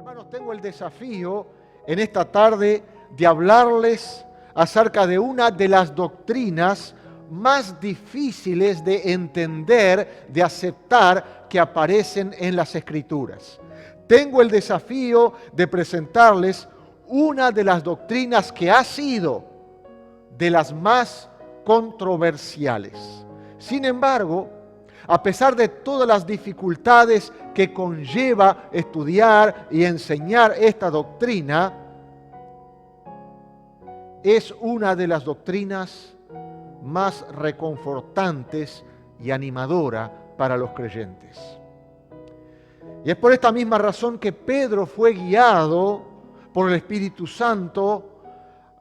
Hermanos, tengo el desafío en esta tarde de hablarles acerca de una de las doctrinas más difíciles de entender, de aceptar, que aparecen en las Escrituras. Tengo el desafío de presentarles una de las doctrinas que ha sido de las más controversiales. Sin embargo, a pesar de todas las dificultades que conlleva estudiar y enseñar esta doctrina, es una de las doctrinas más reconfortantes y animadora para los creyentes. Y es por esta misma razón que Pedro fue guiado por el Espíritu Santo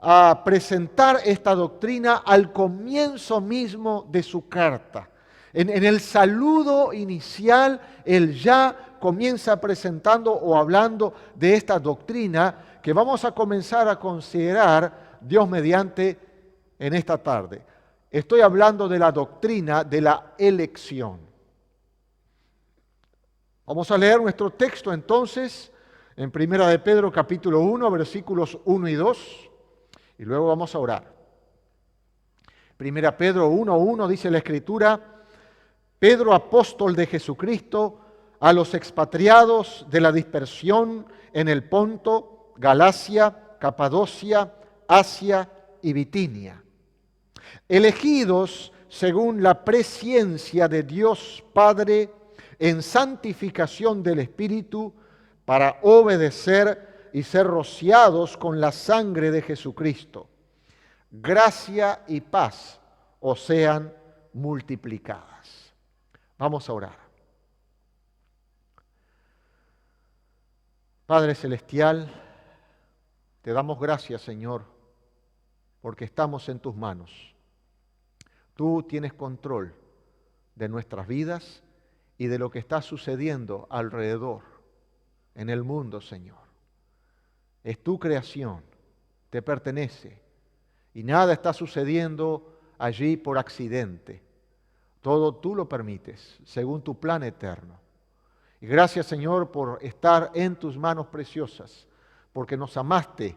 a presentar esta doctrina al comienzo mismo de su carta. En el saludo inicial, él ya comienza presentando o hablando de esta doctrina que vamos a comenzar a considerar, Dios mediante, en esta tarde. Estoy hablando de la doctrina de la elección. Vamos a leer nuestro texto entonces en 1 de Pedro capítulo 1, versículos 1 y 2, y luego vamos a orar. 1 Pedro 1:1 dice la Escritura: Pedro, apóstol de Jesucristo, a los expatriados de la dispersión en el Ponto, Galacia, Capadocia, Asia y Bitinia, elegidos según la presciencia de Dios Padre en santificación del Espíritu, para obedecer y ser rociados con la sangre de Jesucristo. Gracia y paz os sean multiplicadas. Vamos a orar. Padre Celestial, te damos gracias, Señor, porque estamos en tus manos. Tú tienes control de nuestras vidas y de lo que está sucediendo alrededor, en el mundo, Señor. Es tu creación, te pertenece, y nada está sucediendo allí por accidente. Todo tú lo permites, según tu plan eterno. Y gracias, Señor, por estar en tus manos preciosas, porque nos amaste,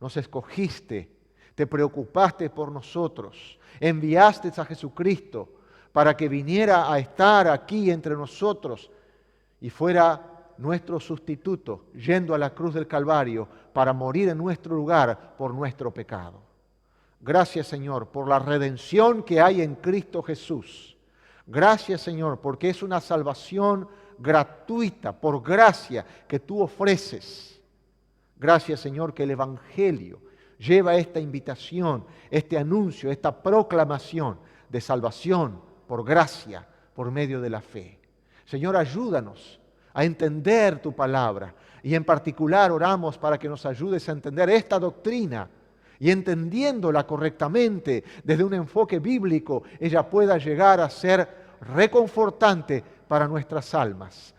nos escogiste, te preocupaste por nosotros, enviaste a Jesucristo para que viniera a estar aquí entre nosotros y fuera nuestro sustituto, yendo a la cruz del Calvario para morir en nuestro lugar por nuestro pecado. Gracias, Señor, por la redención que hay en Cristo Jesús. Gracias, Señor, porque es una salvación gratuita, por gracia, que tú ofreces. Gracias, Señor, que el Evangelio lleva esta invitación, este anuncio, esta proclamación de salvación por gracia, por medio de la fe. Señor, ayúdanos a entender tu palabra y en particular oramos para que nos ayudes a entender esta doctrina y entendiéndola correctamente desde un enfoque bíblico, ella pueda llegar a ser reconfortante para nuestras almas.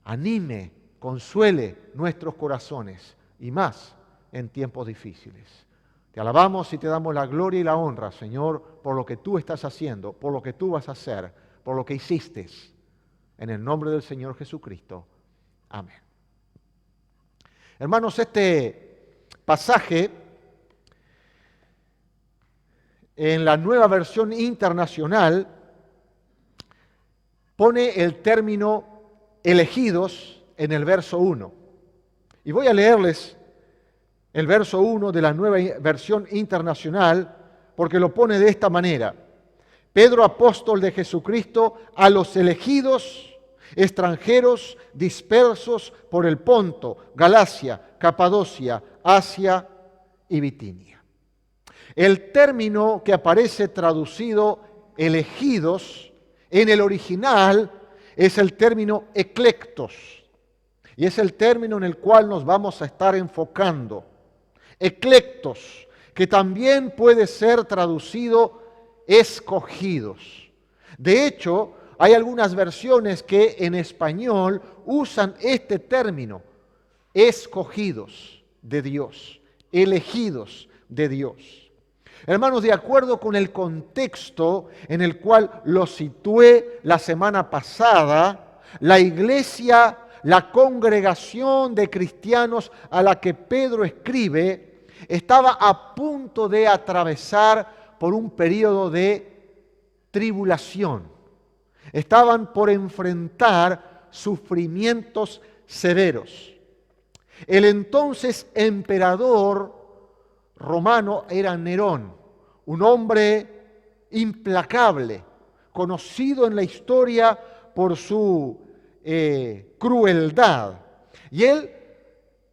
Anime, consuele nuestros corazones y más en tiempos difíciles. Te alabamos y te damos la gloria y la honra, Señor, por lo que tú estás haciendo, por lo que tú vas a hacer, por lo que hiciste. En el nombre del Señor Jesucristo. Amén. Hermanos, este pasaje en la Nueva Versión Internacional pone el término elegidos en el verso 1. Y voy a leerles el verso 1 de la Nueva Versión Internacional porque lo pone de esta manera: Pedro, apóstol de Jesucristo, a los elegidos extranjeros dispersos por el Ponto, Galacia, Capadocia, Asia y Bitinia. El término que aparece traducido elegidos en el original es el término eclectos, y es el término en el cual nos vamos a estar enfocando. Eclectos, que también puede ser traducido escogidos. De hecho, hay algunas versiones que en español usan este término, escogidos de Dios, elegidos de Dios. Hermanos, de acuerdo con el contexto en el cual lo situé la semana pasada, la iglesia la congregación de cristianos a la que Pedro escribe estaba a punto de atravesar por un periodo de tribulación. Estaban por enfrentar sufrimientos severos. El entonces emperador romano era Nerón, un hombre implacable, conocido en la historia por su crueldad. Y él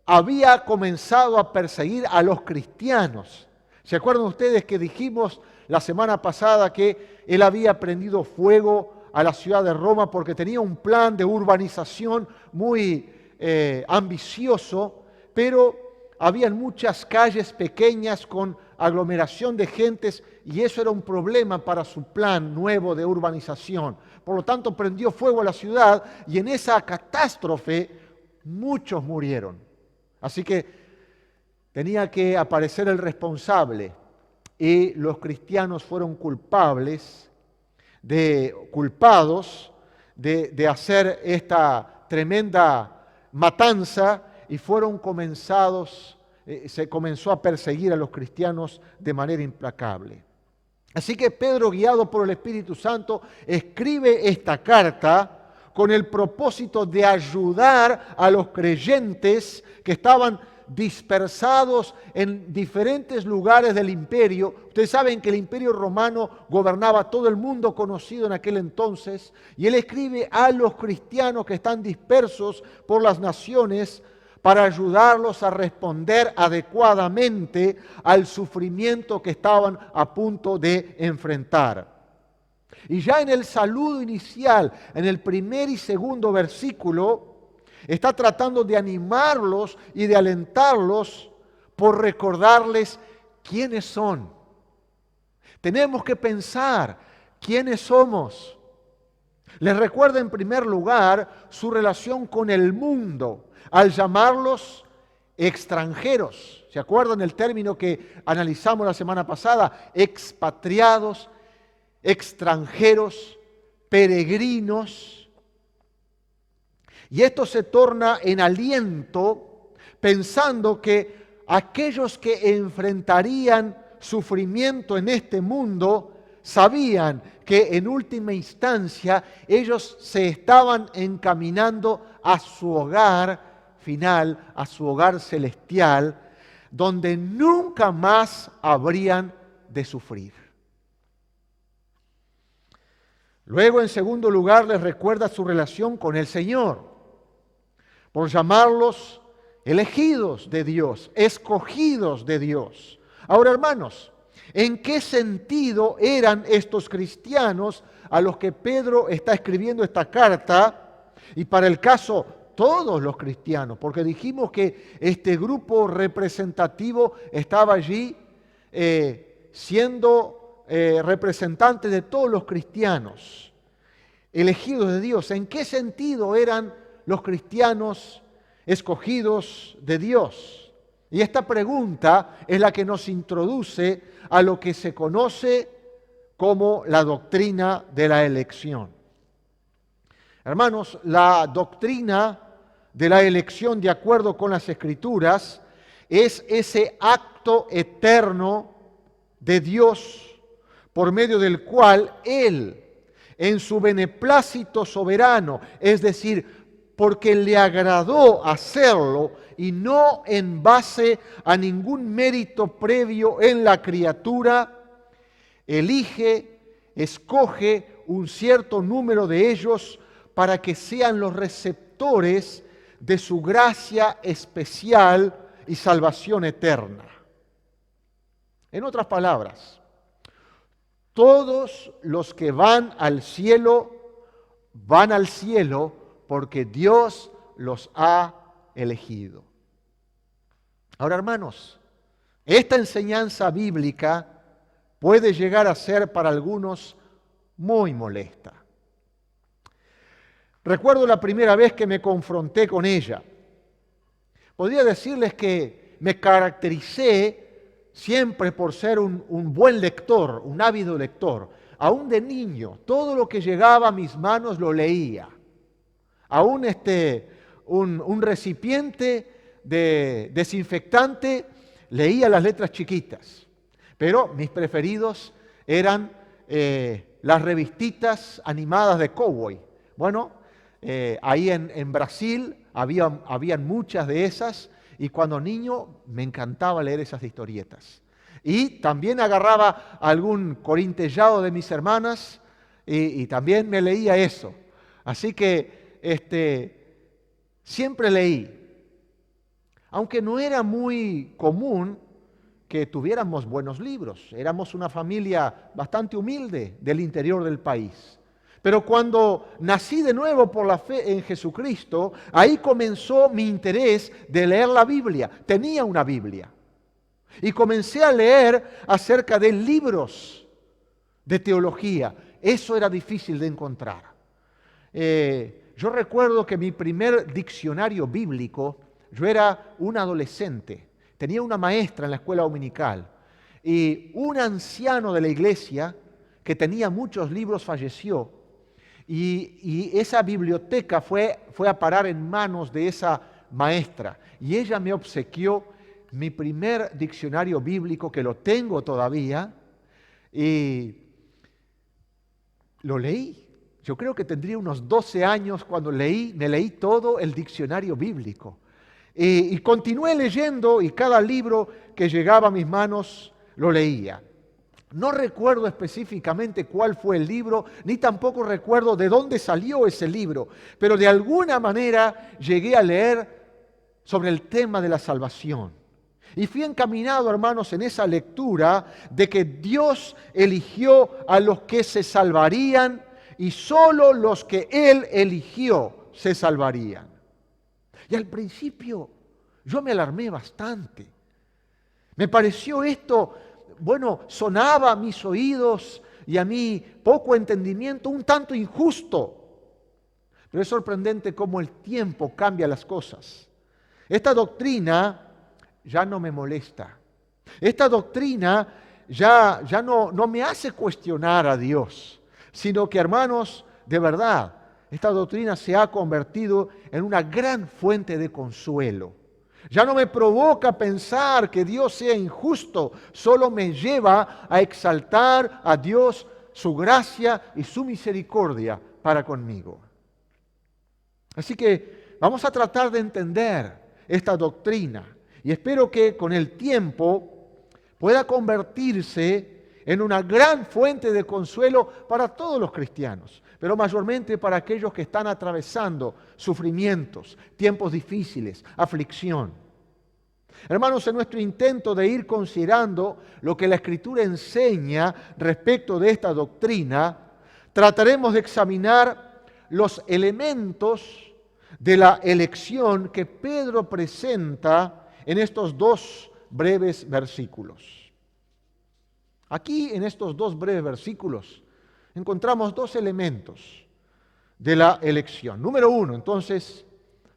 había comenzado a perseguir a los cristianos. ¿Se acuerdan ustedes que dijimos la semana pasada que él había prendido fuego a la ciudad de Roma porque tenía un plan de urbanización muy ambicioso, pero habían muchas calles pequeñas con aglomeración de gentes y eso era un problema para su plan nuevo de urbanización. Por lo tanto, prendió fuego a la ciudad y en esa catástrofe muchos murieron. Así que tenía que aparecer el responsable y los cristianos fueron culpados de hacer esta tremenda matanza y se comenzó a perseguir a los cristianos de manera implacable. Así que Pedro, guiado por el Espíritu Santo, escribe esta carta con el propósito de ayudar a los creyentes que estaban dispersados en diferentes lugares del imperio. Ustedes saben que el imperio romano gobernaba todo el mundo conocido en aquel entonces, y él escribe a los cristianos que están dispersos por las naciones para ayudarlos a responder adecuadamente al sufrimiento que estaban a punto de enfrentar. Y ya en el saludo inicial, en el primer y segundo versículo, está tratando de animarlos y de alentarlos por recordarles quiénes son. Tenemos que pensar quiénes somos. Les recuerda en primer lugar su relación con el mundo, al llamarlos extranjeros. ¿Se acuerdan el término que analizamos la semana pasada? Expatriados, extranjeros, peregrinos. Y esto se torna en aliento pensando que aquellos que enfrentarían sufrimiento en este mundo sabían que en última instancia ellos se estaban encaminando a su hogar final, a su hogar celestial, donde nunca más habrían de sufrir. Luego, en segundo lugar, les recuerda su relación con el Señor, por llamarlos elegidos de Dios, escogidos de Dios. Ahora, hermanos, ¿en qué sentido eran estos cristianos a los que Pedro está escribiendo esta carta? Y para el caso, todos los cristianos, porque dijimos que este grupo representativo estaba allí siendo representante de todos los cristianos, elegidos de Dios. ¿En qué sentido eran los cristianos escogidos de Dios? Y esta pregunta es la que nos introduce a lo que se conoce como la doctrina de la elección. Hermanos, la doctrina de la elección, de acuerdo con las Escrituras, es ese acto eterno de Dios por medio del cual Él, en su beneplácito soberano, es decir, porque le agradó hacerlo y no en base a ningún mérito previo en la criatura, elige, escoge un cierto número de ellos para que sean los receptores de su gracia especial y salvación eterna. En otras palabras, todos los que van al cielo porque Dios los ha elegido. Ahora, hermanos, esta enseñanza bíblica puede llegar a ser para algunos muy molesta. Recuerdo la primera vez que me confronté con ella. Podría decirles que me caractericé siempre por ser un buen lector, un ávido lector. Aún de niño, todo lo que llegaba a mis manos lo leía. Aún un recipiente de desinfectante, leía las letras chiquitas. Pero mis preferidos eran las revistitas animadas de cowboy. Bueno, ahí en Brasil habían muchas de esas, y cuando niño me encantaba leer esas historietas. Y también agarraba algún corintellado de mis hermanas y también me leía eso. Así que siempre leí. Aunque no era muy común que tuviéramos buenos libros. Éramos una familia bastante humilde del interior del país. Pero cuando nací de nuevo por la fe en Jesucristo, ahí comenzó mi interés de leer la Biblia. Tenía una Biblia. Y comencé a leer acerca de libros de teología. Eso era difícil de encontrar. Yo recuerdo que mi primer diccionario bíblico, yo era un adolescente, tenía una maestra en la escuela dominical y un anciano de la iglesia que tenía muchos libros falleció y esa biblioteca fue a parar en manos de esa maestra y ella me obsequió mi primer diccionario bíblico, que lo tengo todavía, y lo leí. Yo creo que tendría unos 12 años cuando me leí todo el diccionario bíblico. Y continué leyendo y cada libro que llegaba a mis manos lo leía. No recuerdo específicamente cuál fue el libro, ni tampoco recuerdo de dónde salió ese libro, pero de alguna manera llegué a leer sobre el tema de la salvación. Y fui encaminado, hermanos, en esa lectura de que Dios eligió a los que se salvarían y solo los que Él eligió se salvarían. Y al principio yo me alarmé bastante. Me pareció esto, sonaba a mis oídos y a mi poco entendimiento un tanto injusto. Pero es sorprendente cómo el tiempo cambia las cosas. Esta doctrina ya no me molesta. Esta doctrina ya no me hace cuestionar a Dios, sino que, hermanos, de verdad, esta doctrina se ha convertido en una gran fuente de consuelo. Ya no me provoca pensar que Dios sea injusto, solo me lleva a exaltar a Dios, su gracia y su misericordia para conmigo. Así que vamos a tratar de entender esta doctrina. Y espero que con el tiempo pueda convertirse en una gran fuente de consuelo para todos los cristianos, pero mayormente para aquellos que están atravesando sufrimientos, tiempos difíciles, aflicción. Hermanos, en nuestro intento de ir considerando lo que la Escritura enseña respecto de esta doctrina, trataremos de examinar los elementos de la elección que Pedro presenta en estos dos breves versículos. Aquí, en estos dos breves versículos, encontramos dos elementos de la elección. Número uno, entonces,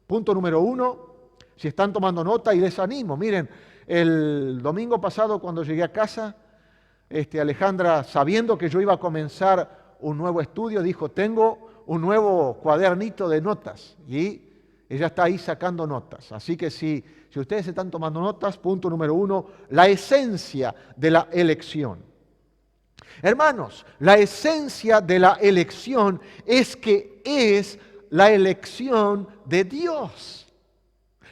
punto número uno, si están tomando nota, y les animo, miren, el domingo pasado cuando llegué a casa, Alejandra, sabiendo que yo iba a comenzar un nuevo estudio, dijo, tengo un nuevo cuadernito de notas, y ella está ahí sacando notas. Así que si ustedes están tomando notas, punto número uno, la esencia de la elección. Hermanos, la esencia de la elección es que es la elección de Dios.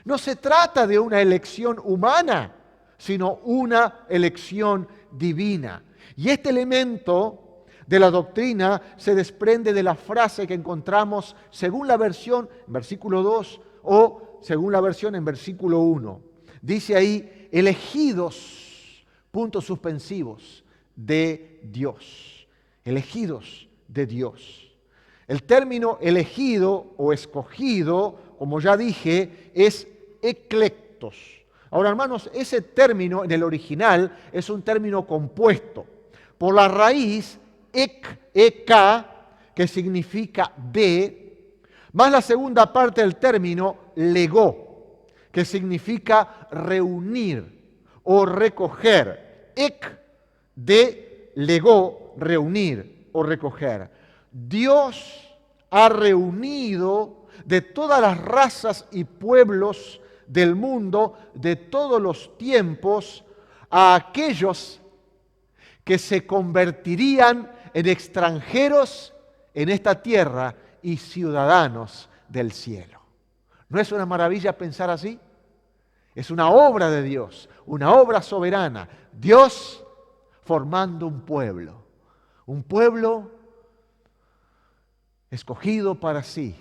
No se trata de una elección humana, sino una elección divina. Y este elemento de la doctrina se desprende de la frase que encontramos según la versión, en versículo 2, o según la versión en versículo 1. Dice ahí, elegidos, puntos suspensivos, de Dios. Elegidos de Dios. El término elegido o escogido, como ya dije, es eclectos. Ahora, hermanos, ese término en el original es un término compuesto por la raíz ek, que significa de, más la segunda parte del término legó, que significa reunir o recoger. Ek, de, legó, reunir o recoger. Dios ha reunido de todas las razas y pueblos del mundo, de todos los tiempos, a aquellos que se convertirían en extranjeros en esta tierra y ciudadanos del cielo. ¿No es una maravilla pensar así? Es una obra de Dios, una obra soberana. Dios formando un pueblo escogido para sí.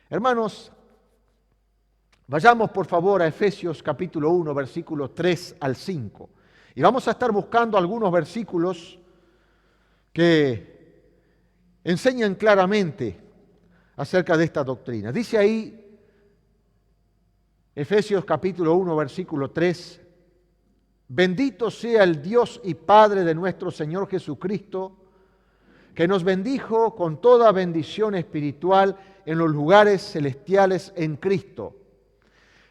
Hermanos, vayamos por favor a Efesios capítulo 1, versículos 3 al 5. Y vamos a estar buscando algunos versículos que enseñan claramente acerca de esta doctrina. Dice ahí, Efesios capítulo 1, versículo 3, bendito sea el Dios y Padre de nuestro Señor Jesucristo, que nos bendijo con toda bendición espiritual en los lugares celestiales en Cristo,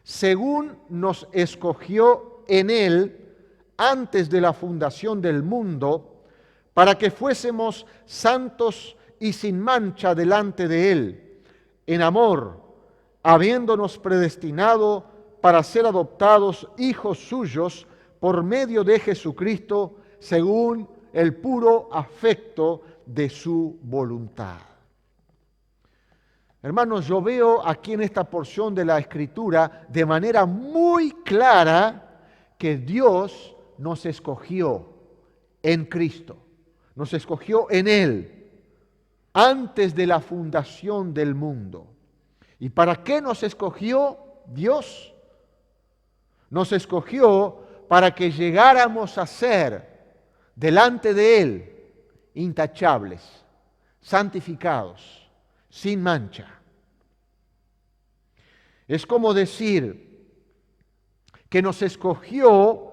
según nos escogió en Él antes de la fundación del mundo, para que fuésemos santos y sin mancha delante de Él, en amor, habiéndonos predestinado para ser adoptados hijos suyos por medio de Jesucristo, según el puro afecto de su voluntad. Hermanos, yo veo aquí en esta porción de la Escritura de manera muy clara que Dios nos escogió en Cristo, nos escogió en Él antes de la fundación del mundo. ¿Y para qué nos escogió Dios? Nos escogió para que llegáramos a ser delante de Él intachables, santificados, sin mancha. Es como decir que nos escogió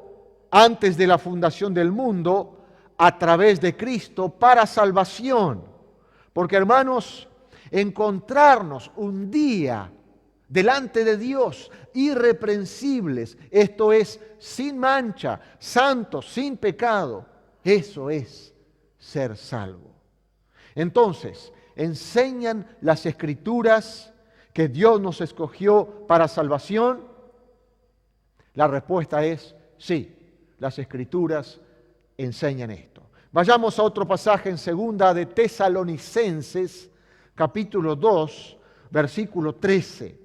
antes de la fundación del mundo a través de Cristo para salvación. Porque, hermanos, encontrarnos un día delante de Dios irreprensibles, esto es, sin mancha, santos, sin pecado, eso es ser salvo. Entonces, ¿enseñan las Escrituras que Dios nos escogió para salvación? La respuesta es sí, las Escrituras enseñan esto. Vayamos a otro pasaje en segunda de Tesalonicenses, capítulo 2, versículo 13.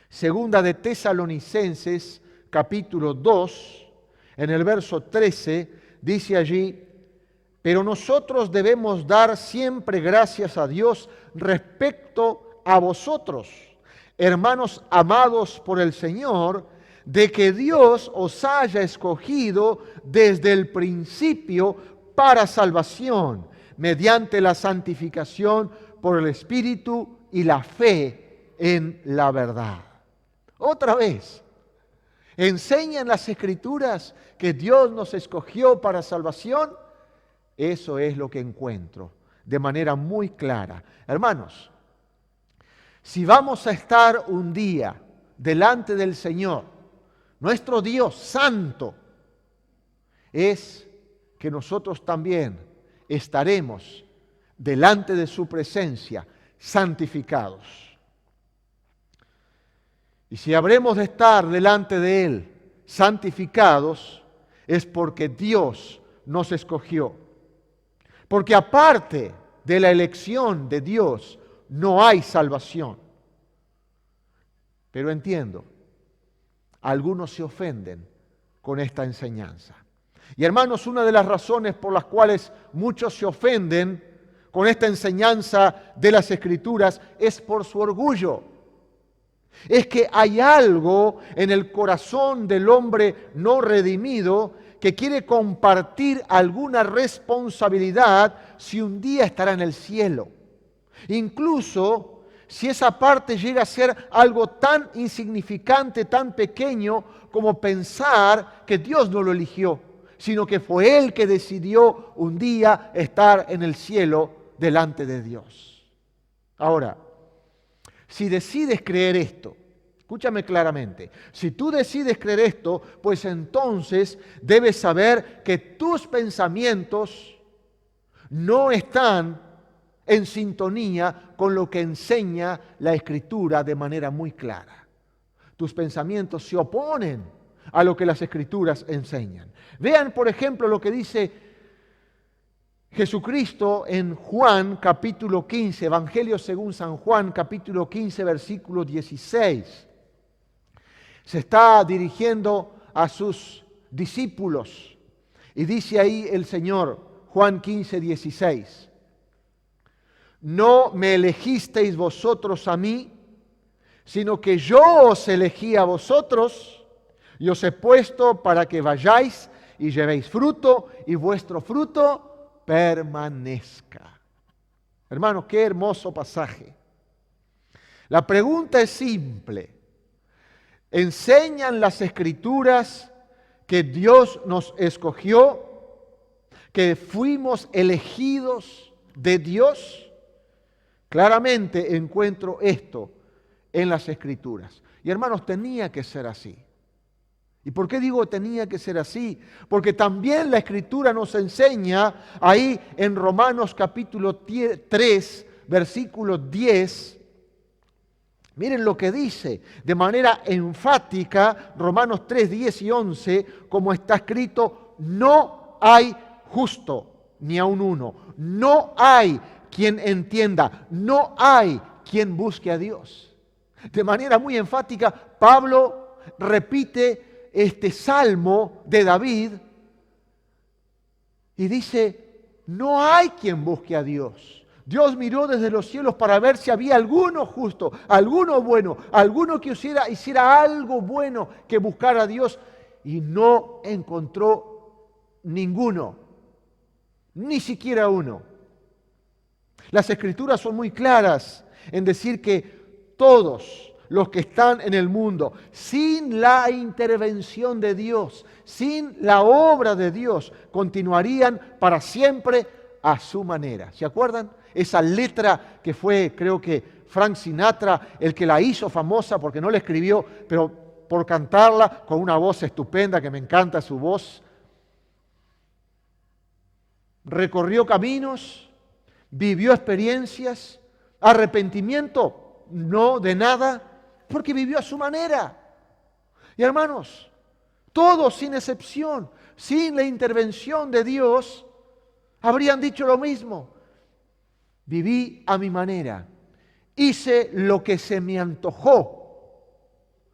Segunda de Tesalonicenses, capítulo 2, en el verso 13, dice allí, pero nosotros debemos dar siempre gracias a Dios respecto a vosotros, hermanos amados por el Señor, de que Dios os haya escogido desde el principio para salvación, mediante la santificación por el Espíritu y la fe en la verdad. Otra vez, ¿enseñan las Escrituras que Dios nos escogió para salvación? Eso es lo que encuentro de manera muy clara. Hermanos, si vamos a estar un día delante del Señor, nuestro Dios santo, es que nosotros también estaremos delante de su presencia santificados. Y si habremos de estar delante de Él santificados, es porque Dios nos escogió. Porque aparte de la elección de Dios, no hay salvación. Pero entiendo, algunos se ofenden con esta enseñanza. Y hermanos, una de las razones por las cuales muchos se ofenden con esta enseñanza de las Escrituras es por su orgullo. Es que hay algo en el corazón del hombre no redimido que quiere compartir alguna responsabilidad si un día estará en el cielo. Incluso si esa parte llega a ser algo tan insignificante, tan pequeño, como pensar que Dios no lo eligió, sino que fue Él que decidió un día estar en el cielo delante de Dios. Ahora, si decides creer esto, escúchame claramente, si tú decides creer esto, pues entonces debes saber que tus pensamientos no están en sintonía con lo que enseña la Escritura de manera muy clara. Tus pensamientos se oponen a lo que las Escrituras enseñan. Vean, por ejemplo, lo que dice Jesucristo en Juan capítulo 15, Evangelio según San Juan capítulo 15, versículo 16. Se está dirigiendo a sus discípulos y dice ahí el Señor, Juan 15, 16. No me elegisteis vosotros a mí, sino que yo os elegí a vosotros y os he puesto para que vayáis y llevéis fruto y vuestro fruto permanezca. Hermanos, qué hermoso pasaje. La pregunta es simple. ¿Enseñan las Escrituras que Dios nos escogió, que fuimos elegidos de Dios? Claramente encuentro esto en las Escrituras. Y hermanos, tenía que ser así. ¿Y por qué digo tenía que ser así? Porque también la Escritura nos enseña ahí en Romanos capítulo 3, versículo 10. Miren lo que dice de manera enfática Romanos 3, 10 y 11, como está escrito, no hay justo ni aun uno, no hay quien entienda, no hay quien busque a Dios. De manera muy enfática, Pablo repite este salmo de David y dice, no hay quien busque a Dios. Dios miró desde los cielos para ver si había alguno justo, alguno bueno, alguno que hiciera algo bueno que buscara a Dios, y no encontró ninguno, ni siquiera uno. Las Escrituras son muy claras en decir que todos los que están en el mundo, sin la intervención de Dios, sin la obra de Dios, continuarían para siempre a su manera. ¿Se acuerdan? Esa letra que fue, creo que Frank Sinatra, el que la hizo famosa porque no la escribió, pero por cantarla con una voz estupenda, que me encanta su voz. Recorrió caminos, vivió experiencias, arrepentimiento, no de nada, porque vivió a su manera. Y hermanos, todos sin excepción, sin la intervención de Dios, habrían dicho lo mismo. Viví a mi manera, hice lo que se me antojó.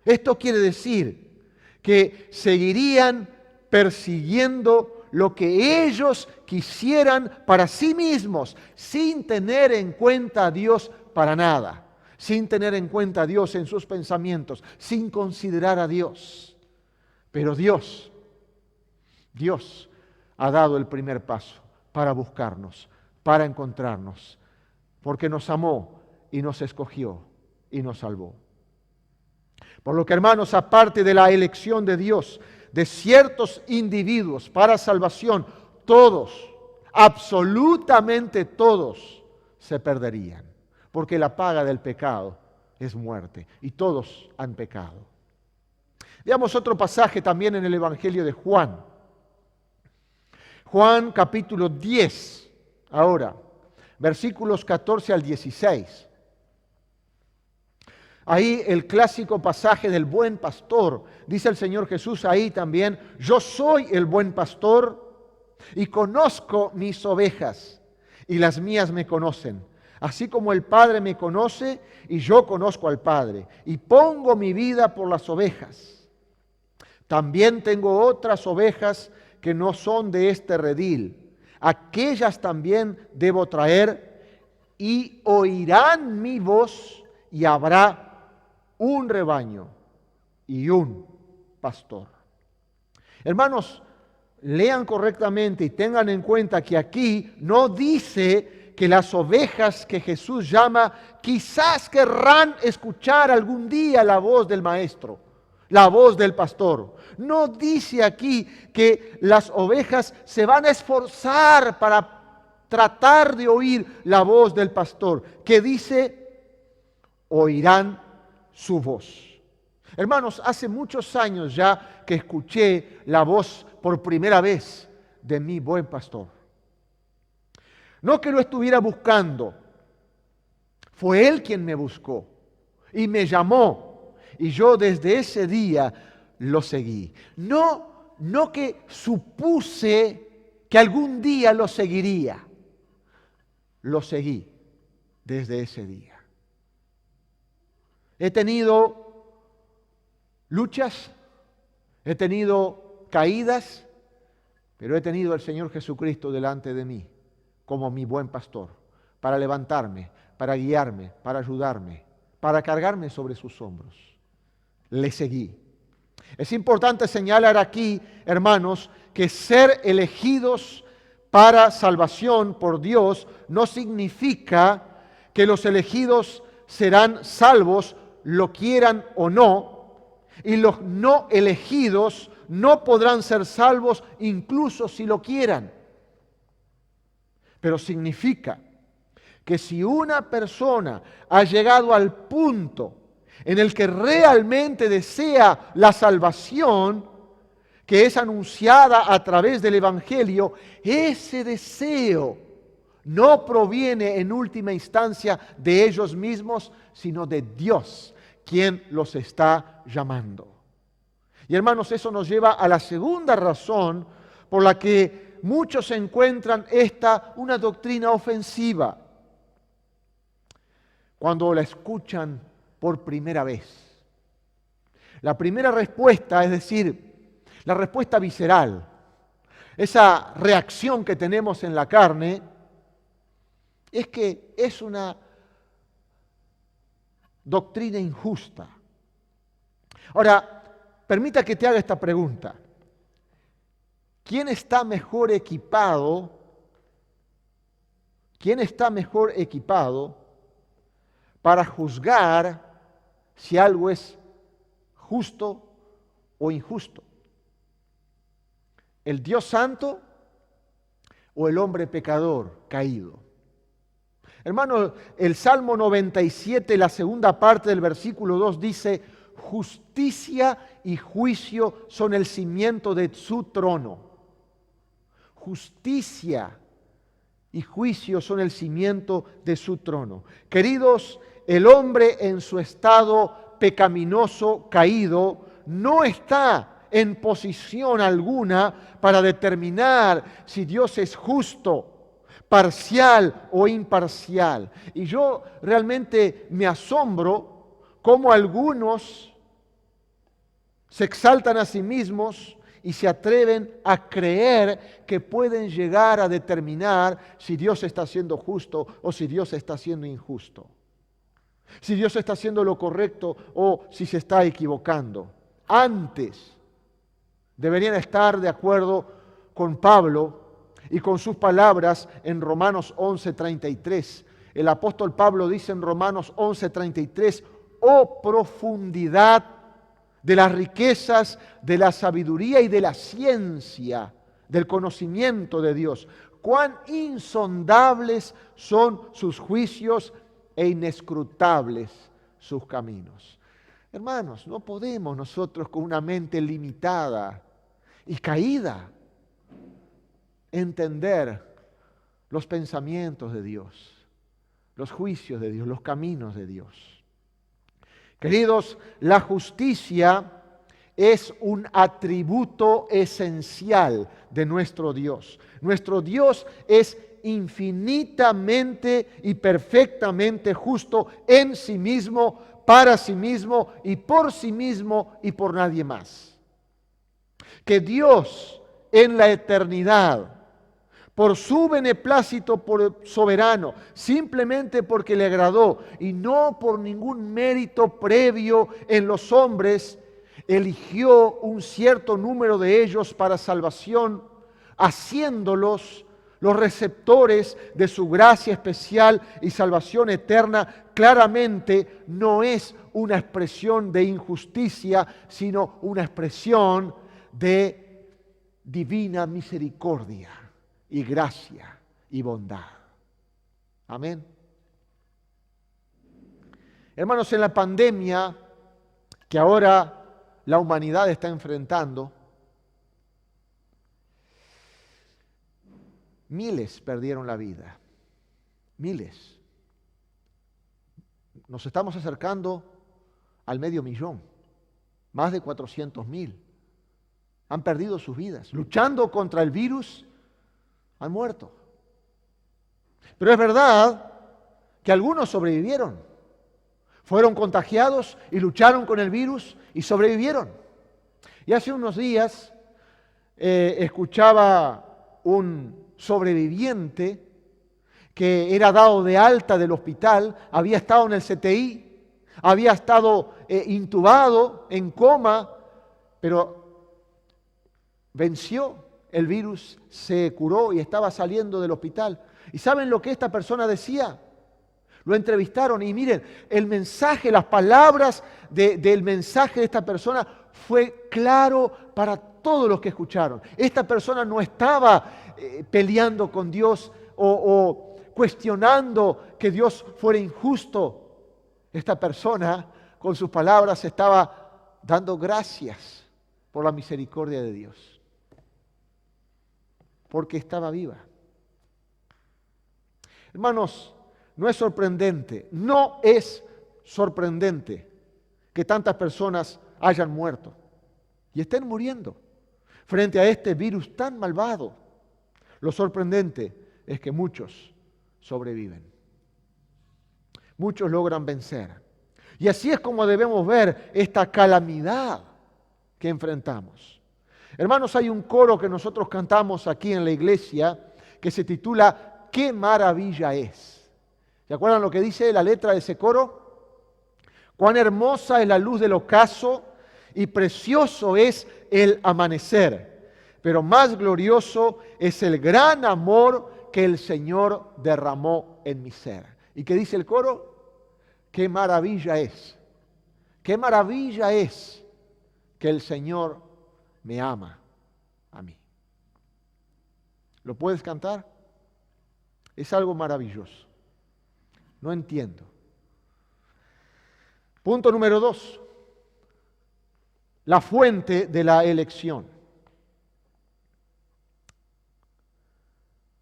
Esto quiere decir que seguirían persiguiendo lo que ellos quisieran para sí mismos, sin tener en cuenta a Dios para nada, sin tener en cuenta a Dios en sus pensamientos, sin considerar a Dios. Pero Dios ha dado el primer paso para buscarnos, para encontrarnos, porque nos amó y nos escogió y nos salvó. Por lo que, hermanos, aparte de la elección de Dios, de ciertos individuos para salvación, todos, absolutamente todos, se perderían. Porque la paga del pecado es muerte y todos han pecado. Veamos otro pasaje también en el Evangelio de Juan. Juan capítulo 10, ahora, versículos 14 al 16. Ahí el clásico pasaje del buen pastor. Dice el Señor Jesús ahí también, yo soy el buen pastor y conozco mis ovejas y las mías me conocen. Así como el Padre me conoce y yo conozco al Padre y pongo mi vida por las ovejas. También tengo otras ovejas que no son de este redil. Aquellas también debo traer y oirán mi voz y habrá un rebaño y un pastor. Hermanos, lean correctamente y tengan en cuenta que aquí no dice que las ovejas que Jesús llama quizás querrán escuchar algún día la voz del maestro, la voz del pastor. No dice aquí que las ovejas se van a esforzar para tratar de oír la voz del pastor, que dice, oirán su voz. Hermanos, hace muchos años ya que escuché la voz por primera vez de mi buen pastor. No que lo estuviera buscando, Fue Él quien me buscó y me llamó. Y yo desde ese día lo seguí. No que supuse que algún día lo seguiría. Lo seguí desde ese día. He tenido luchas, he tenido caídas, pero he tenido al Señor Jesucristo delante de mí como mi buen pastor, para levantarme, para guiarme, para ayudarme, para cargarme sobre sus hombros. Le seguí. Es importante señalar aquí, hermanos, que ser elegidos para salvación por Dios no significa que los elegidos serán salvos, lo quieran o no, y los no elegidos no podrán ser salvos incluso si lo quieran. Pero significa que si una persona ha llegado al punto en el que realmente desea la salvación, que es anunciada a través del Evangelio, ese deseo no proviene en última instancia de ellos mismos, sino de Dios, quien los está llamando. Y hermanos, eso nos lleva a la segunda razón por la que muchos encuentran esta una doctrina ofensiva cuando la escuchan por primera vez. La primera respuesta, es decir, la respuesta visceral, esa reacción que tenemos en la carne, es que es una doctrina injusta. Ahora, permita que te haga esta pregunta. ¿Quién está mejor equipado? ¿Quién está mejor equipado para juzgar si algo es justo o injusto? ¿El Dios santo o el hombre pecador caído? Hermano, el Salmo 97, la segunda parte del versículo 2 dice: justicia y juicio son el cimiento de su trono. Justicia y juicio son el cimiento de su trono. Queridos, el hombre en su estado pecaminoso, caído, no está en posición alguna para determinar si Dios es justo, parcial o imparcial. Y yo realmente me asombro cómo algunos se exaltan a sí mismos y se atreven a creer que pueden llegar a determinar si Dios está siendo justo o si Dios está siendo injusto, si Dios está haciendo lo correcto o si se está equivocando. Antes deberían estar de acuerdo con Pablo y con sus palabras en Romanos 11:33. El apóstol Pablo dice en Romanos 11:33: oh profundidad de las riquezas, de la sabiduría y de la ciencia, del conocimiento de Dios. Cuán insondables son sus juicios e inescrutables sus caminos. Hermanos, no podemos nosotros con una mente limitada y caída entender los pensamientos de Dios, los juicios de Dios, los caminos de Dios. Queridos, la justicia es un atributo esencial de nuestro Dios. Nuestro Dios es infinitamente y perfectamente justo en sí mismo, para sí mismo y por nadie más. Que Dios en la eternidad, por su beneplácito soberano, simplemente porque le agradó y no por ningún mérito previo en los hombres, eligió un cierto número de ellos para salvación, haciéndolos los receptores de su gracia especial y salvación eterna. Claramente no es una expresión de injusticia, sino una expresión de divina misericordia y gracia y bondad. Amén. Hermanos, en la pandemia que ahora la humanidad está enfrentando, miles perdieron la vida. Miles. nos estamos acercando al 500.000, más de 400.000. Han perdido sus vidas. Luchando contra el virus, han muerto. Pero es verdad que algunos sobrevivieron. Fueron contagiados y lucharon con el virus y sobrevivieron. Y hace unos días escuchaba un sobreviviente que era dado de alta del hospital, había estado en el CTI, había estado intubado, en coma, pero venció el virus, se curó y estaba saliendo del hospital. ¿Y saben lo que esta persona decía? Lo entrevistaron y miren, el mensaje, las palabras del mensaje de esta persona fue claro para todos los que escucharon. Esta persona no estaba peleando con Dios o cuestionando que Dios fuera injusto. Esta persona, con sus palabras, estaba dando gracias por la misericordia de Dios, porque estaba viva. Hermanos, no es sorprendente que tantas personas hayan muerto y estén muriendo frente a este virus tan malvado. Lo sorprendente es que muchos sobreviven. Muchos logran vencer. Y así es como debemos ver esta calamidad que enfrentamos. Hermanos, hay un coro que nosotros cantamos aquí en la iglesia que se titula ¡Qué maravilla es! ¿Se acuerdan lo que dice la letra de ese coro? Cuán hermosa es la luz del ocaso y precioso es el amanecer, pero más glorioso es el gran amor que el Señor derramó en mi ser. ¿Y qué dice el coro? ¡Qué maravilla es! ¡Qué maravilla es que el Señor me ama a mí! ¿Lo puedes cantar? Es algo maravilloso. No entiendo. Punto número 2. La fuente de la elección.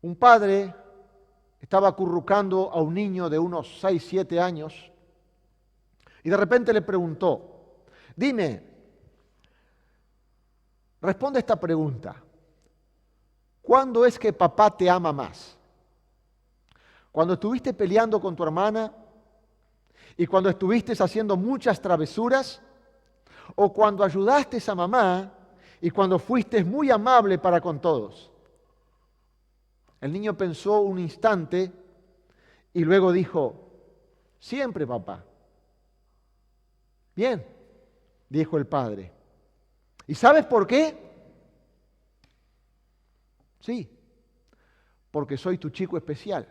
Un padre estaba acurrucando a un niño de unos 6, 7 años y de repente le preguntó, dime, responde esta pregunta, ¿cuándo es que papá te ama más? ¿Cuando estuviste peleando con tu hermana y cuando estuviste haciendo muchas travesuras? ¿O cuando ayudaste a mamá y cuando fuiste muy amable para con todos? El niño pensó un instante y luego dijo, siempre papá. Bien, dijo el padre. ¿Y sabes por qué? Sí, porque soy tu chico especial.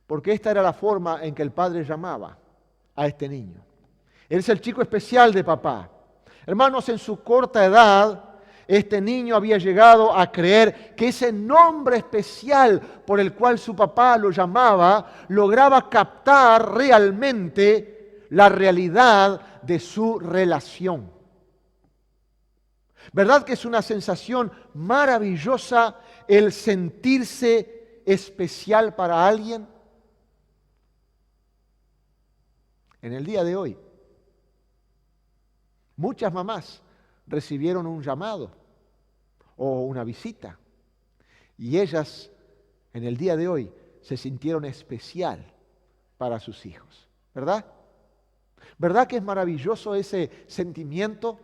Porque esta era la forma en que el padre llamaba a este niño. Él es el chico especial de papá. Hermanos, en su corta edad, este niño había llegado a creer que ese nombre especial por el cual su papá lo llamaba, lograba captar realmente la realidad de su relación. ¿Verdad que es una sensación maravillosa el sentirse especial para alguien? En el día de hoy, muchas mamás recibieron un llamado o una visita y ellas en el día de hoy se sintieron especial para sus hijos, ¿verdad? ¿Verdad que es maravilloso ese sentimiento?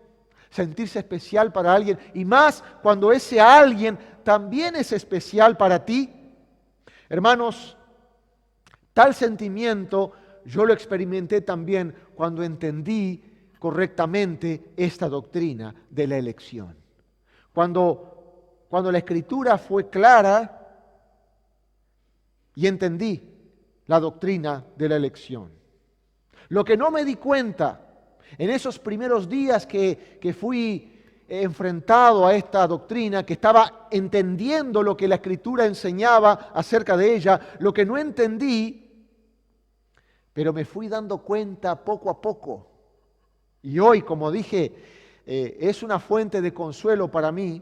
Sentirse especial para alguien y más cuando ese alguien también es especial para ti. Hermanos, tal sentimiento yo lo experimenté también cuando entendí correctamente esta doctrina de la elección. Cuando la Escritura fue clara y entendí la doctrina de la elección. Lo que no me di cuenta en esos primeros días que fui enfrentado a esta doctrina, que estaba entendiendo lo que la Escritura enseñaba acerca de ella, lo que no entendí, pero me fui dando cuenta poco a poco. Y hoy, como dije, es una fuente de consuelo para mí,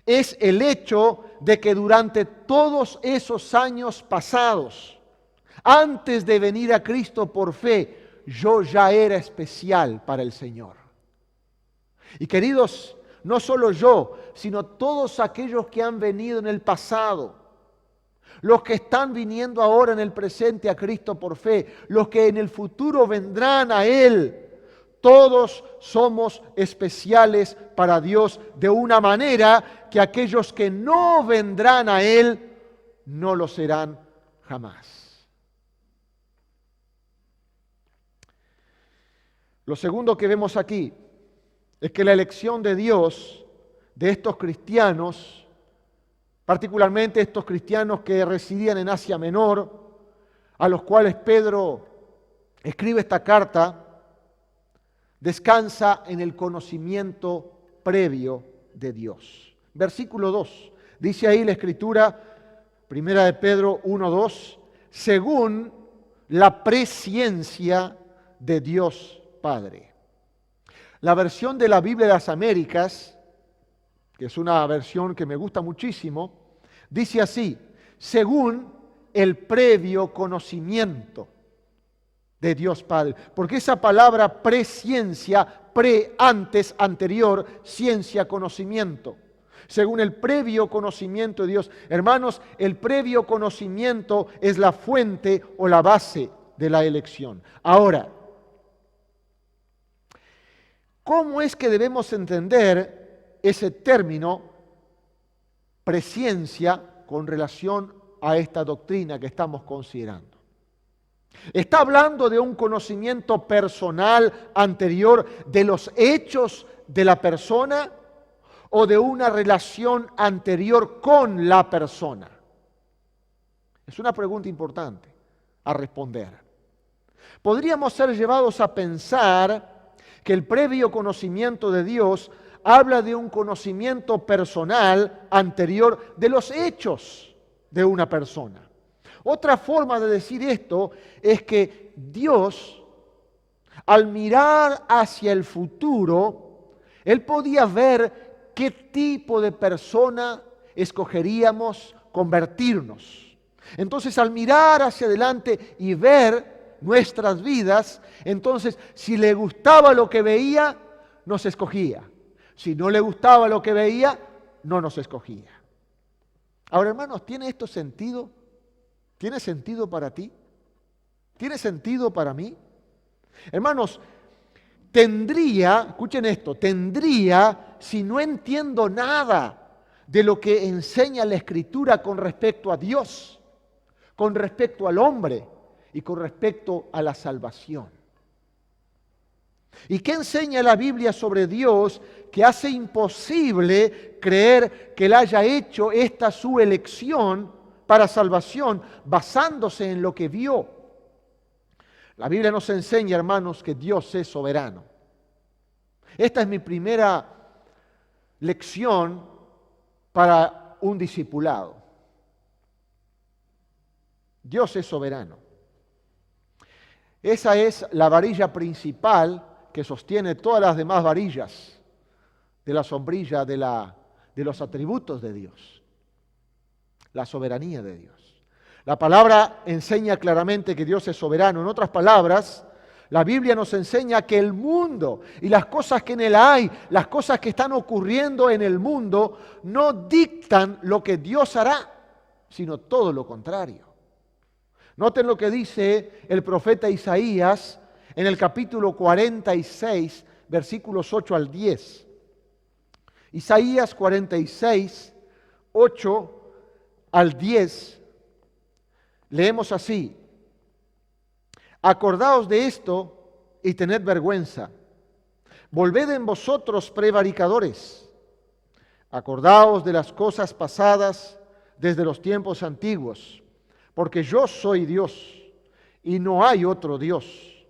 es el hecho de que durante todos esos años pasados, Antes de venir a Cristo por fe, yo ya era especial para el Señor. Y queridos, no solo yo, sino todos aquellos que han venido en el pasado, los que están viniendo ahora en el presente a Cristo por fe, los que en el futuro vendrán a Él, todos somos especiales para Dios de una manera que aquellos que no vendrán a Él no lo serán jamás. Lo segundo que vemos aquí es que la elección de Dios de estos cristianos, particularmente estos cristianos que residían en Asia Menor, a los cuales Pedro escribe esta carta, descansa en el conocimiento previo de Dios. Versículo 2, dice ahí la Escritura, primera de Pedro 1:2, según la presciencia de Dios Padre. La versión de la Biblia de las Américas, que es una versión que me gusta muchísimo, dice así, según el previo conocimiento de Dios Padre. Porque esa palabra presciencia, antes, anterior, ciencia, conocimiento. Según el previo conocimiento de Dios. Hermanos, el previo conocimiento es la fuente o la base de la elección. Ahora, ¿cómo es que debemos entender ese término presciencia con relación a esta doctrina que estamos considerando? ¿Está hablando de un conocimiento personal anterior de los hechos de la persona o de una relación anterior con la persona? Es una pregunta importante a responder. Podríamos ser llevados a pensar que el previo conocimiento de Dios habla de un conocimiento personal anterior de los hechos de una persona. Otra forma de decir esto es que Dios, al mirar hacia el futuro, Él podía ver qué tipo de persona escogeríamos convertirnos. Entonces, al mirar hacia adelante y ver nuestras vidas, entonces, si le gustaba lo que veía, nos escogía. Si no le gustaba lo que veía, no nos escogía. Ahora, hermanos, ¿tiene esto sentido? ¿Tiene sentido para ti? ¿Tiene sentido para mí? Hermanos, escuchen esto, si no entiendo nada de lo que enseña la Escritura con respecto a Dios, con respecto al hombre y con respecto a la salvación. ¿Y qué enseña la Biblia sobre Dios que hace imposible creer que Él haya hecho esta su elección para salvación basándose en lo que vio? La Biblia nos enseña, hermanos, que Dios es soberano. Esta es mi primera lección para un discipulado. Dios es soberano. Esa es la varilla principal que sostiene todas las demás varillas de la sombrilla de los atributos de Dios. La soberanía de Dios. La palabra enseña claramente que Dios es soberano. En otras palabras, la Biblia nos enseña que el mundo y las cosas que en él hay, las cosas que están ocurriendo en el mundo, no dictan lo que Dios hará, sino todo lo contrario. Noten lo que dice el profeta Isaías en el capítulo 46, versículos 8 al 10. Isaías 46, 8 al 10, leemos así: acordaos de esto y tened vergüenza. Volved en vosotros prevaricadores. Acordaos de las cosas pasadas desde los tiempos antiguos, porque yo soy Dios y no hay otro Dios,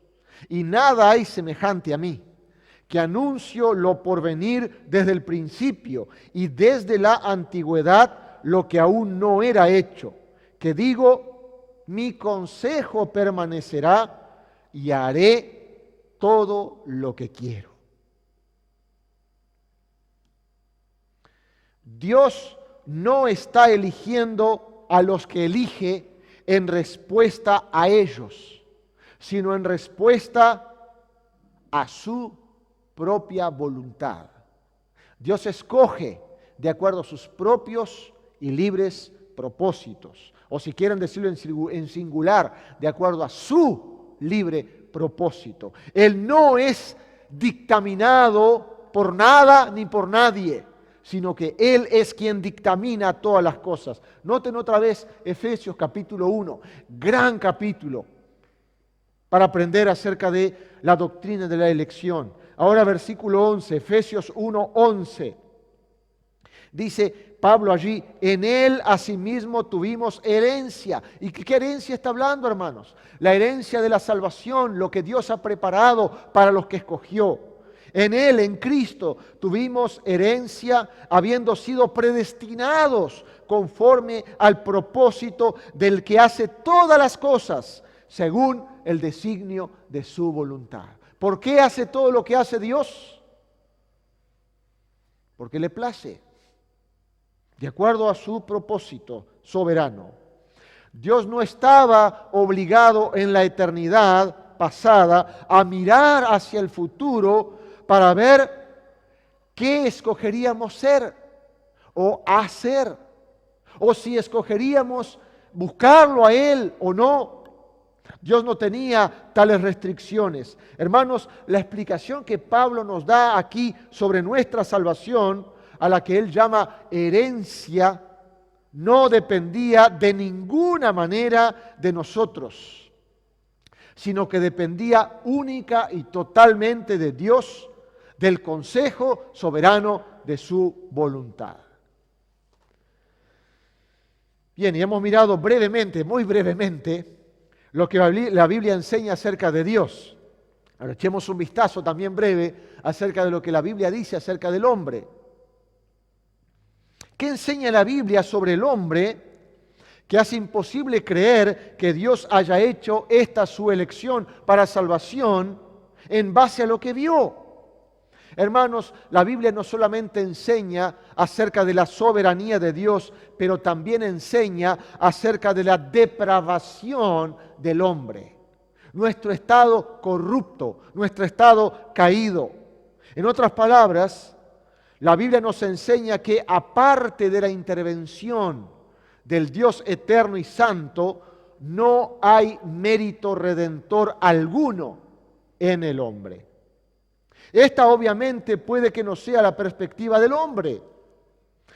y nada hay semejante a mí, que anuncio lo por venir desde el principio y desde la antigüedad lo que aún no era hecho, que digo, mi consejo permanecerá y haré todo lo que quiero. Dios no está eligiendo a los que elige en respuesta a ellos, sino en respuesta a su propia voluntad. Dios escoge de acuerdo a sus propios y libres propósitos, o si quieren decirlo en singular, de acuerdo a su libre propósito. Él no es dictaminado por nada ni por nadie, sino que Él es quien dictamina todas las cosas. Noten otra vez Efesios capítulo 1, gran capítulo para aprender acerca de la doctrina de la elección. Ahora versículo 11, Efesios 1, 11. Dice Pablo allí, en Él asimismo tuvimos herencia. ¿Y qué herencia está hablando, hermanos? La herencia de la salvación, lo que Dios ha preparado para los que escogió. En Él, en Cristo, tuvimos herencia habiendo sido predestinados conforme al propósito del que hace todas las cosas según el designio de su voluntad. ¿Por qué hace todo lo que hace Dios? Porque le place, de acuerdo a su propósito soberano. Dios no estaba obligado en la eternidad pasada a mirar hacia el futuro para ver qué escogeríamos ser o hacer, o si escogeríamos buscarlo a Él o no. Dios no tenía tales restricciones. Hermanos, la explicación que Pablo nos da aquí sobre nuestra salvación, a la que él llama herencia, no dependía de ninguna manera de nosotros, sino que dependía única y totalmente de Dios, del consejo soberano de su voluntad. Bien, y hemos mirado brevemente, muy brevemente, lo que la Biblia enseña acerca de Dios. Ahora echemos un vistazo también breve acerca de lo que la Biblia dice acerca del hombre. ¿Qué enseña la Biblia sobre el hombre que hace imposible creer que Dios haya hecho esta su elección para salvación en base a lo que vio? Hermanos, la Biblia no solamente enseña acerca de la soberanía de Dios, pero también enseña acerca de la depravación del hombre. Nuestro estado corrupto, nuestro estado caído. En otras palabras, la Biblia nos enseña que aparte de la intervención del Dios eterno y santo, no hay mérito redentor alguno en el hombre. Esta obviamente puede que no sea la perspectiva del hombre.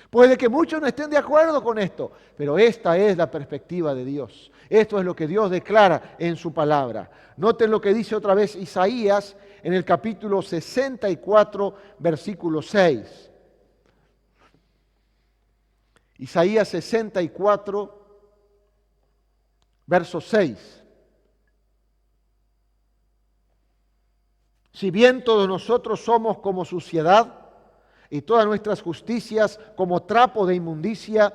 Puede que muchos no estén de acuerdo con esto, pero esta es la perspectiva de Dios. Esto es lo que Dios declara en su palabra. Noten lo que dice otra vez Isaías en el capítulo 64, versículo 6. Isaías 64, verso 6. Si bien todos nosotros somos como suciedad, y todas nuestras justicias como trapo de inmundicia,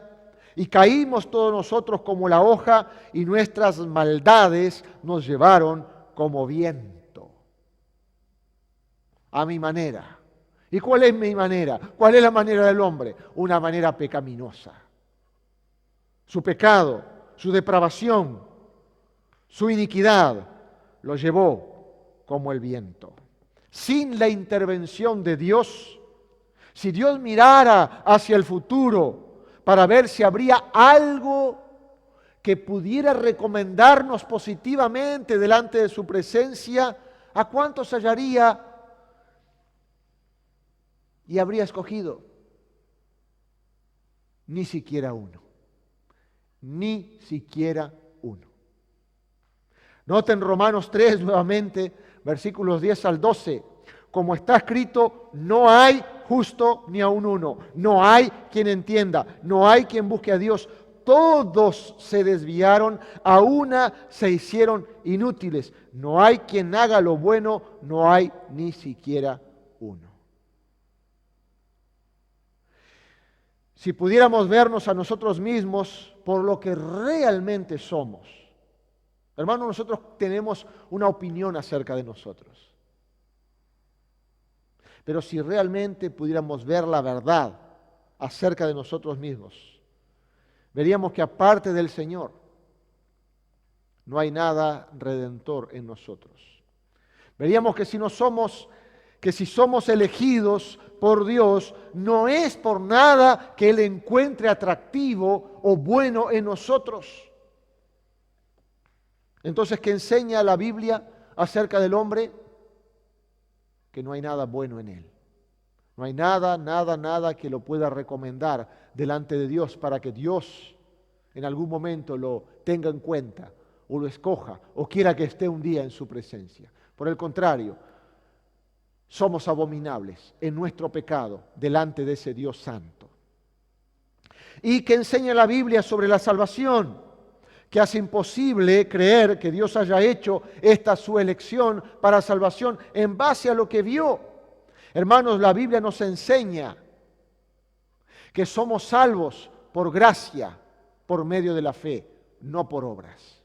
y caímos todos nosotros como la hoja, y nuestras maldades nos llevaron como viento. A mi manera. ¿Y cuál es mi manera? ¿Cuál es la manera del hombre? Una manera pecaminosa. Su pecado, su depravación, su iniquidad lo llevó como el viento. Sin la intervención de Dios, si Dios mirara hacia el futuro para ver si habría algo que pudiera recomendarnos positivamente delante de su presencia, ¿a cuántos hallaría y habría escogido? Ni siquiera uno. Ni siquiera uno. Noten Romanos 3 nuevamente, versículos 10 al 12. Como está escrito, no hay justo ni aun uno. No hay quien entienda. No hay quien busque a Dios. Todos se desviaron, a una se hicieron inútiles. No hay quien haga lo bueno, no hay ni siquiera uno. Si pudiéramos vernos a nosotros mismos por lo que realmente somos, hermanos, nosotros tenemos una opinión acerca de nosotros. Pero si realmente pudiéramos ver la verdad acerca de nosotros mismos, veríamos que aparte del Señor, no hay nada redentor en nosotros. Veríamos que si somos elegidos por Dios, no es por nada que Él encuentre atractivo o bueno en nosotros. Entonces, ¿qué enseña la Biblia acerca del hombre? Que no hay nada bueno en él. No hay nada que lo pueda recomendar delante de Dios para que Dios en algún momento lo tenga en cuenta o lo escoja o quiera que esté un día en su presencia. Por el contrario, somos abominables en nuestro pecado delante de ese Dios santo. ¿Y qué enseña la Biblia sobre la salvación? Que hace imposible creer que Dios haya hecho esta su elección para salvación en base a lo que vio. Hermanos, la Biblia nos enseña que somos salvos por gracia, por medio de la fe, no por obras.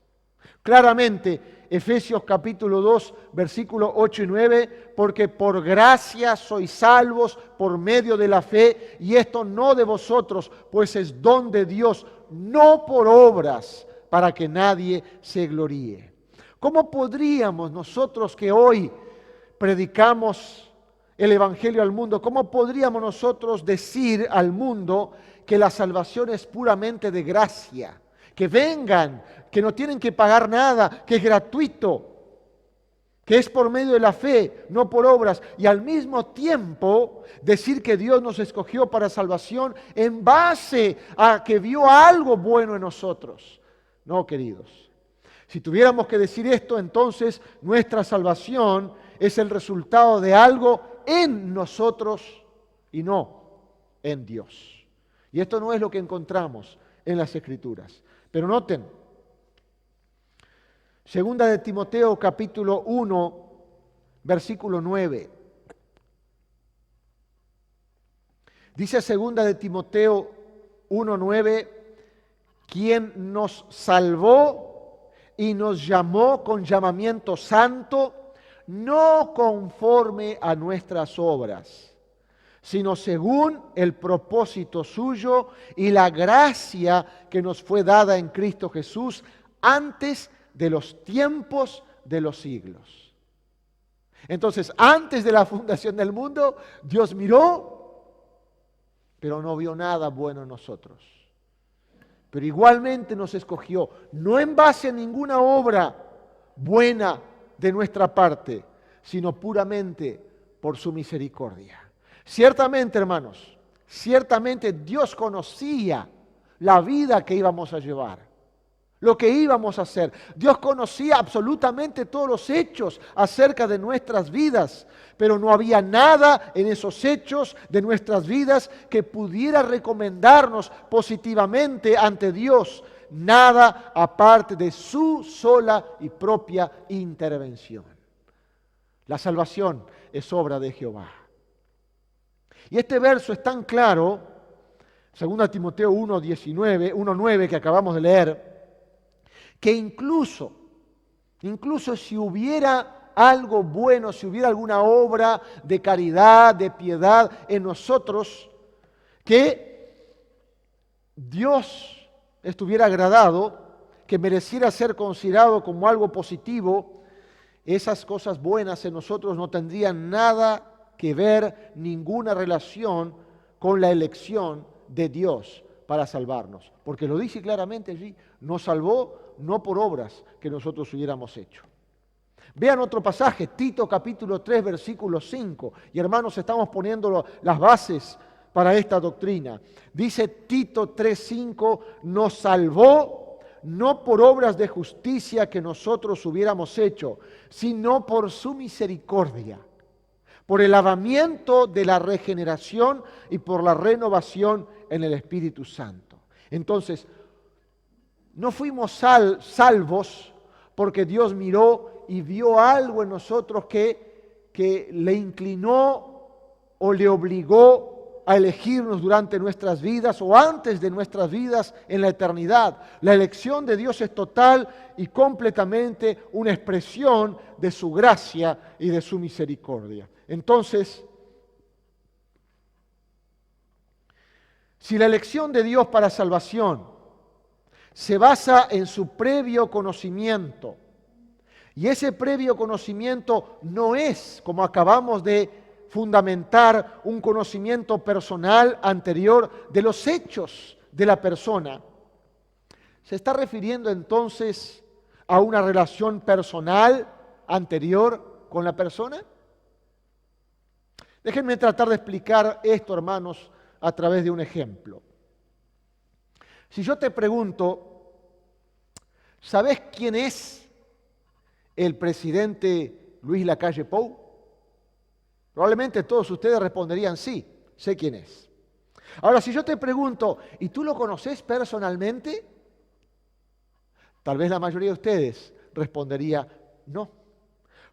Claramente, Efesios capítulo 2, versículos 8 y 9, porque por gracia sois salvos por medio de la fe, y esto no de vosotros, pues es don de Dios, no por obras, para que nadie se gloríe. ¿Cómo podríamos nosotros que hoy predicamos el Evangelio al mundo, cómo podríamos nosotros decir al mundo que la salvación es puramente de gracia? Que vengan, que no tienen que pagar nada, que es gratuito, que es por medio de la fe, no por obras, y al mismo tiempo decir que Dios nos escogió para salvación en base a que vio algo bueno en nosotros. No, queridos. Si tuviéramos que decir esto, entonces nuestra salvación es el resultado de algo en nosotros y no en Dios. Y esto no es lo que encontramos en las Escrituras. Pero noten, segunda de Timoteo capítulo 1, versículo 9. Dice segunda de Timoteo 1, 9, quien nos salvó y nos llamó con llamamiento santo, no conforme a nuestras obras, sino según el propósito suyo y la gracia que nos fue dada en Cristo Jesús antes de los tiempos de los siglos. Entonces, antes de la fundación del mundo, Dios miró, pero no vio nada bueno en nosotros. Pero igualmente nos escogió, no en base a ninguna obra buena de nuestra parte, sino puramente por su misericordia. Ciertamente, hermanos, ciertamente Dios conocía la vida que íbamos a llevar, lo que íbamos a hacer. Dios conocía absolutamente todos los hechos acerca de nuestras vidas, pero no había nada en esos hechos de nuestras vidas que pudiera recomendarnos positivamente ante Dios, nada aparte de su sola y propia intervención. La salvación es obra de Jehová. Y este verso es tan claro, 2 Timoteo 1:9 que acabamos de leer, que incluso si hubiera algo bueno, si hubiera alguna obra de caridad, de piedad en nosotros, que Dios estuviera agradado, que mereciera ser considerado como algo positivo, esas cosas buenas en nosotros no tendrían nada que ver, ninguna relación con la elección de Dios para salvarnos. Porque lo dice claramente allí, nos salvó no por obras que nosotros hubiéramos hecho. Vean otro pasaje, Tito capítulo 3, versículo 5. Y hermanos, estamos poniendo las bases para esta doctrina. Dice Tito 3:5, nos salvó no por obras de justicia que nosotros hubiéramos hecho, sino por su misericordia, por el lavamiento de la regeneración y por la renovación en el Espíritu Santo. Entonces, no fuimos salvos porque Dios miró y vio algo en nosotros que le inclinó o le obligó a elegirnos durante nuestras vidas o antes de nuestras vidas en la eternidad. La elección de Dios es total y completamente una expresión de su gracia y de su misericordia. Entonces, si la elección de Dios para salvación se basa en su previo conocimiento. Y ese previo conocimiento no es, como acabamos de fundamentar, un conocimiento personal anterior de los hechos de la persona. ¿Se está refiriendo entonces a una relación personal anterior con la persona? Déjenme tratar de explicar esto, hermanos, a través de un ejemplo. Si yo te pregunto, ¿sabés quién es el presidente Luis Lacalle Pou? Probablemente todos ustedes responderían sí, sé quién es. Ahora, si yo te pregunto, ¿y tú lo conocés personalmente? Tal vez la mayoría de ustedes respondería no.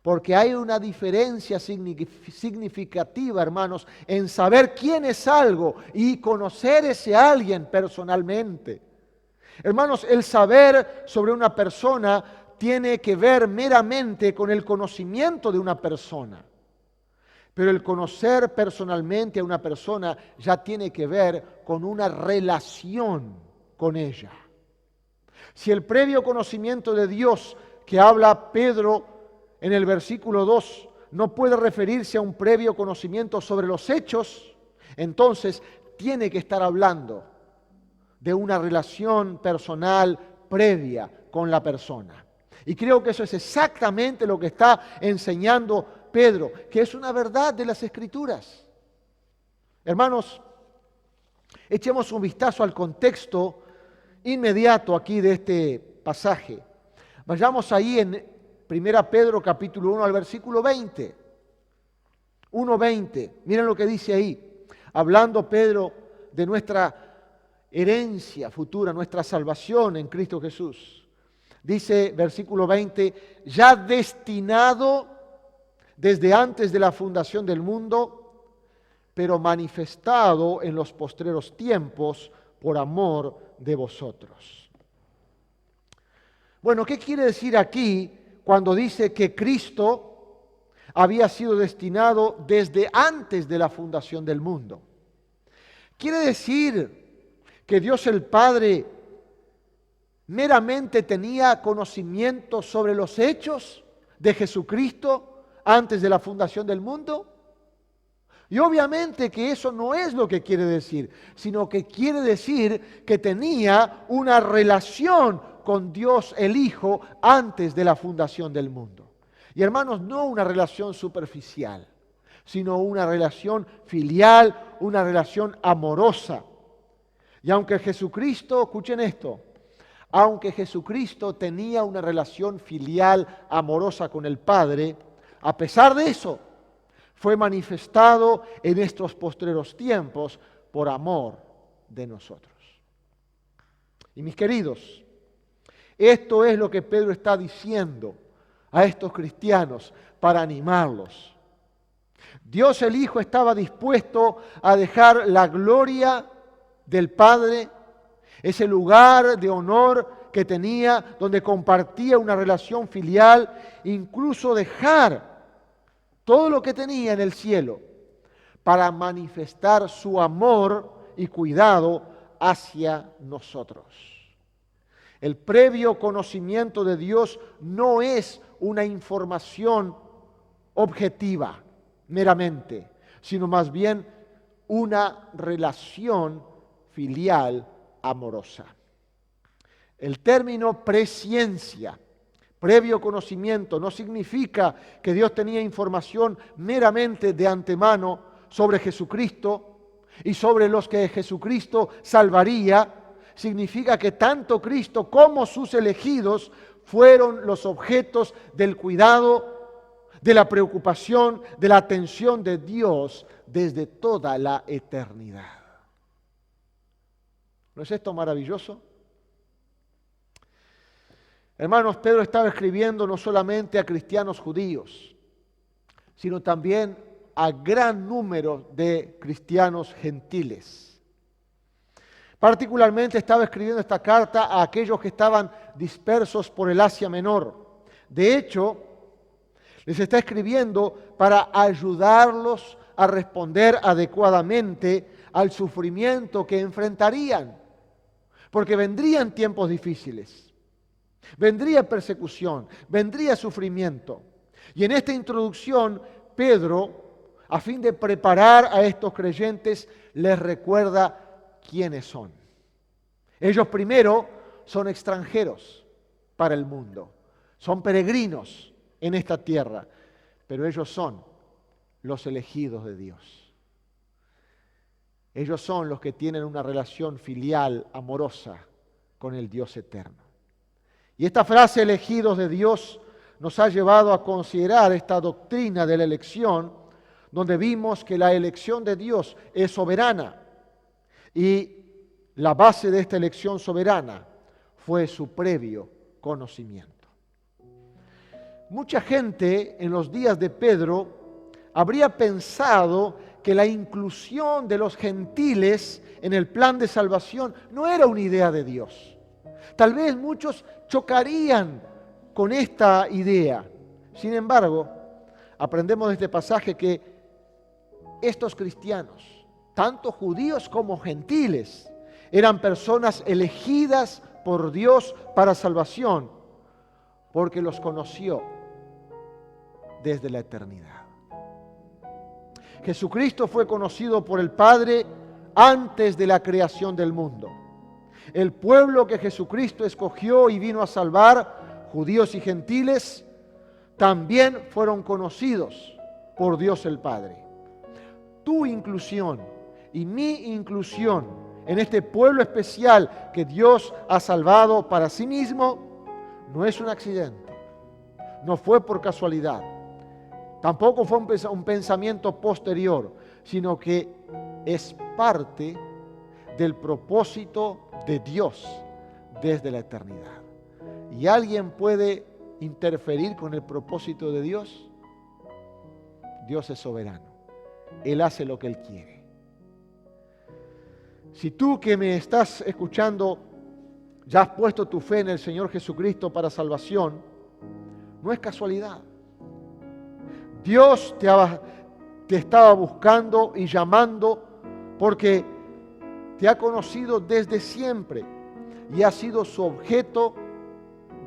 Porque hay una diferencia significativa, hermanos, en saber quién es algo y conocer ese alguien personalmente. Hermanos, el saber sobre una persona tiene que ver meramente con el conocimiento de una persona. Pero el conocer personalmente a una persona ya tiene que ver con una relación con ella. Si el previo conocimiento de Dios que habla Pedro en el versículo 2 no puede referirse a un previo conocimiento sobre los hechos, entonces tiene que estar hablando de una relación personal previa con la persona. Y creo que eso es exactamente lo que está enseñando Pedro, que es una verdad de las Escrituras. Hermanos, echemos un vistazo al contexto inmediato aquí de este pasaje. Vayamos ahí en 1 Pedro capítulo 1 al versículo 20. 1:20. Miren lo que dice ahí. Hablando Pedro de nuestra herencia futura, nuestra salvación en Cristo Jesús. Dice versículo 20, ya destinado desde antes de la fundación del mundo, pero manifestado en los postreros tiempos por amor de vosotros. Bueno, ¿qué quiere decir aquí cuando dice que Cristo había sido destinado desde antes de la fundación del mundo? Quiere decir que Dios el Padre meramente tenía conocimiento sobre los hechos de Jesucristo antes de la fundación del mundo. Y obviamente que eso no es lo que quiere decir, sino que quiere decir que tenía una relación con Dios el Hijo antes de la fundación del mundo. Y hermanos, no una relación superficial, sino una relación filial, una relación amorosa. Y aunque Jesucristo, escuchen esto, aunque Jesucristo tenía una relación filial amorosa con el Padre, a pesar de eso, fue manifestado en estos postreros tiempos por amor de nosotros. Y mis queridos, esto es lo que Pedro está diciendo a estos cristianos para animarlos. Dios el Hijo estaba dispuesto a dejar la gloria del Padre, ese lugar de honor que tenía, donde compartía una relación filial, incluso dejar todo lo que tenía en el cielo para manifestar su amor y cuidado hacia nosotros. El previo conocimiento de Dios no es una información objetiva meramente, sino más bien una relación filial amorosa. El término presciencia, previo conocimiento, no significa que Dios tenía información meramente de antemano sobre Jesucristo y sobre los que Jesucristo salvaría. Significa que tanto Cristo como sus elegidos fueron los objetos del cuidado, de la preocupación, de la atención de Dios desde toda la eternidad. ¿No es esto maravilloso? Hermanos, Pedro estaba escribiendo no solamente a cristianos judíos, sino también a gran número de cristianos gentiles. Particularmente estaba escribiendo esta carta a aquellos que estaban dispersos por el Asia Menor. De hecho, les está escribiendo para ayudarlos a responder adecuadamente al sufrimiento que enfrentarían. Porque vendrían tiempos difíciles, vendría persecución, vendría sufrimiento. Y en esta introducción, Pedro, a fin de preparar a estos creyentes, les recuerda quiénes son. Ellos primero son extranjeros para el mundo, son peregrinos en esta tierra, pero ellos son los elegidos de Dios. Ellos son los que tienen una relación filial, amorosa, con el Dios eterno. Y esta frase, elegidos de Dios, nos ha llevado a considerar esta doctrina de la elección, donde vimos que la elección de Dios es soberana. Y la base de esta elección soberana fue su previo conocimiento. Mucha gente en los días de Pedro habría pensado que la inclusión de los gentiles en el plan de salvación no era una idea de Dios. Tal vez muchos chocarían con esta idea. Sin embargo, aprendemos de este pasaje que estos cristianos, tanto judíos como gentiles, eran personas elegidas por Dios para salvación, porque los conoció desde la eternidad. Jesucristo fue conocido por el Padre antes de la creación del mundo. El pueblo que Jesucristo escogió y vino a salvar, judíos y gentiles, también fueron conocidos por Dios el Padre. Tu inclusión y mi inclusión en este pueblo especial que Dios ha salvado para sí mismo no es un accidente, no fue por casualidad. Tampoco fue un pensamiento posterior, sino que es parte del propósito de Dios desde la eternidad. ¿Y alguien puede interferir con el propósito de Dios? Dios es soberano. Él hace lo que Él quiere. Si tú que me estás escuchando ya has puesto tu fe en el Señor Jesucristo para salvación, no es casualidad. Dios te estaba buscando y llamando porque te ha conocido desde siempre y ha sido su objeto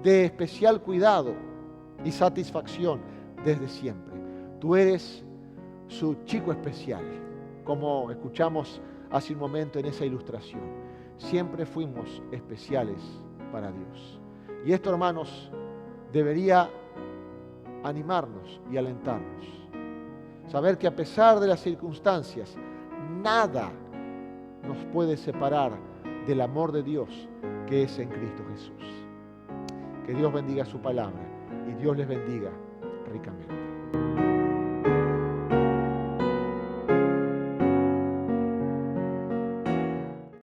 de especial cuidado y satisfacción desde siempre. Tú eres su chico especial, como escuchamos hace un momento en esa ilustración. Siempre fuimos especiales para Dios. Y esto, hermanos, debería animarnos y alentarnos. Saber que a pesar de las circunstancias, nada nos puede separar del amor de Dios que es en Cristo Jesús. Que Dios bendiga su palabra y Dios les bendiga ricamente.